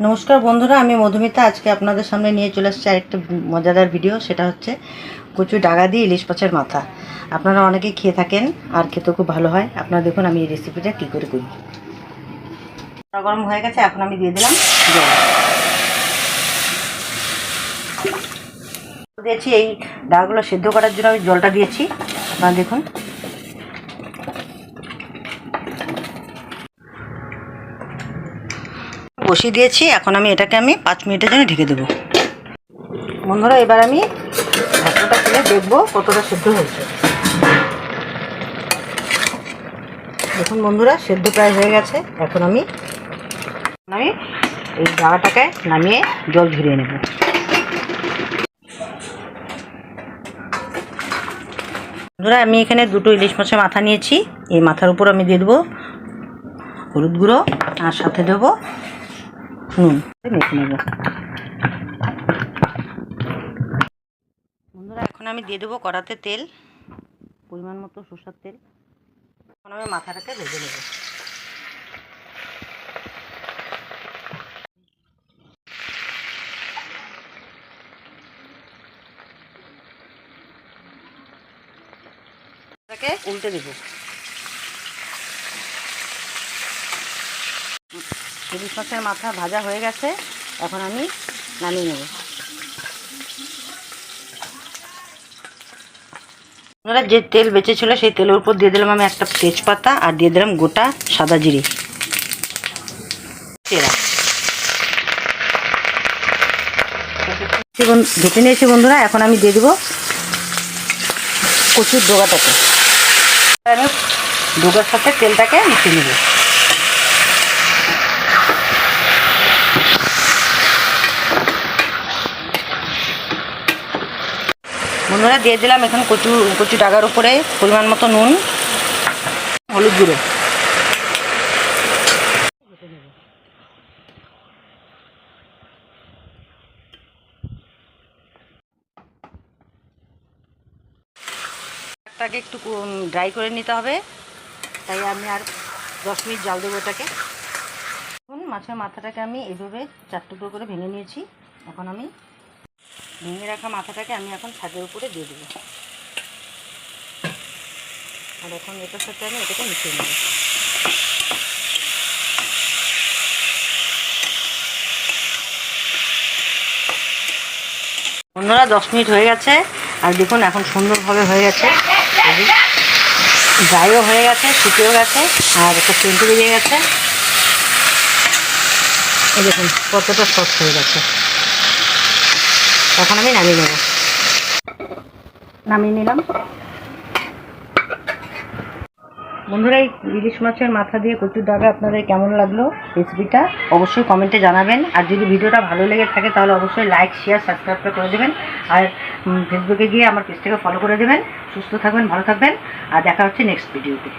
নমস্কার বন্ধুরা, আমি মধুমিতা। আজকে আপনাদের সামনে নিয়ে চলে আসছি আরেকটা মজাদার ভিডিও। সেটা হচ্ছে কচু ডাগা দিয়ে ইলিশ মাছের মাথা। আপনারা অনেকেই খেয়ে থাকেন আর খেতেও খুব ভালো হয়। আপনারা দেখুন আমি এই রেসিপিটা কী করে করি। গরম হয়ে গেছে, এখন আমি দিয়ে দিলাম জল। দিয়েছি এই ডাগাগুলো সেদ্ধ করার জন্য আমি জলটা দিয়েছি। আপনারা দেখুন বসিয়ে দিয়েছি। এখন আমি এটাকে 5 মিনিটের জন্য ঢেকে দেবো। বন্ধুরা, এবার আমি ঢাকনাটা খুলে দেখবো কতটা সেদ্ধ হয়েছে। দেখুন বন্ধুরা, সেদ্ধ প্রায় হয়ে গেছে। এখন আমি এই ডাগাটাকে নামিয়ে জল ঝরিয়ে নেব। বন্ধুরা, আমি এখানে 2টো ইলিশ মাছের মাথা নিয়েছি। এই মাথার উপর আমি দিয়ে দেবো হলুদ গুঁড়ো আর সাথে দেবো নুন। মেখে নেব। বন্ধুরা, এখন আমি দিয়ে দেবো কড়াতে তেল, পরিমাণ মতো সরষের তেল। এখন আমি মাথাটাকে ভেজে নেব। উল্টে দেব। ইলিশ মাছের মাথা ভাজা হয়ে গেছে, এখন আমি নামিয়ে নেব। আপনারা যে তেল বেঁচেছিল সেই তেলের উপর দিয়ে দিলাম আমি একটা তেজপাতা আর দিয়ে দিলাম গোটা সাদা জিরে ভেজে নিয়েছি। বন্ধুরা, এখন আমি দিয়ে দেবো কচুর ডগাটাকে। আমি ডগার সাথে তেলটাকে মিশিয়ে নেব। বন্ধুরা, দিয়ে দিলাম এখন কচু ডাগার উপরে পরিমাণ মতো নুন, হলুদ গুঁড়ো। এটাকে একটু ড্রাই করে নিতে হবে, তাই আমি আর 10 মিনিট জাল দেবো এটাকে। এখন মাছের মাথাটাকে আমি এইভাবে 4 টুকরো করে ভেঙে নিয়েছি। এখন আমি ভেঙে রাখা মাথাটাকে আমি এখন ছাদের উপরে দিয়ে দেবো। আর এখন এটার সাথে আমি এটাকে মিশিয়ে নেব। বন্ধুরা, 10 মিনিট হয়ে গেছে। আর দেখুন এখন সুন্দরভাবে হয়ে গেছে, ড্রাইও হয়ে গেছে, শুকিয়েও গেছে, আর একটা সেন্টও বেরিয়ে গেছে। এই দেখুন কতটা সফট হয়ে গেছে। এখন আমি নামিয়ে নিলাম। বন্ধুরা, এই ইলিশ মাছের মাথা দিয়ে কচুর ডাগা আপনাদের কেমন লাগলো রেসিপিটা অবশ্যই কমেন্টে জানাবেন। আর যদি ভিডিওটা ভালো লেগে থাকে তাহলে অবশ্যই লাইক, শেয়ার, সাবস্ক্রাইবটা করে দেবেন। আর ফেসবুকে গিয়ে আমার পেজটাকে ফলো করে দেবেন। সুস্থ থাকবেন, ভালো থাকবেন, আর দেখা হচ্ছে নেক্সট ভিডিওতে।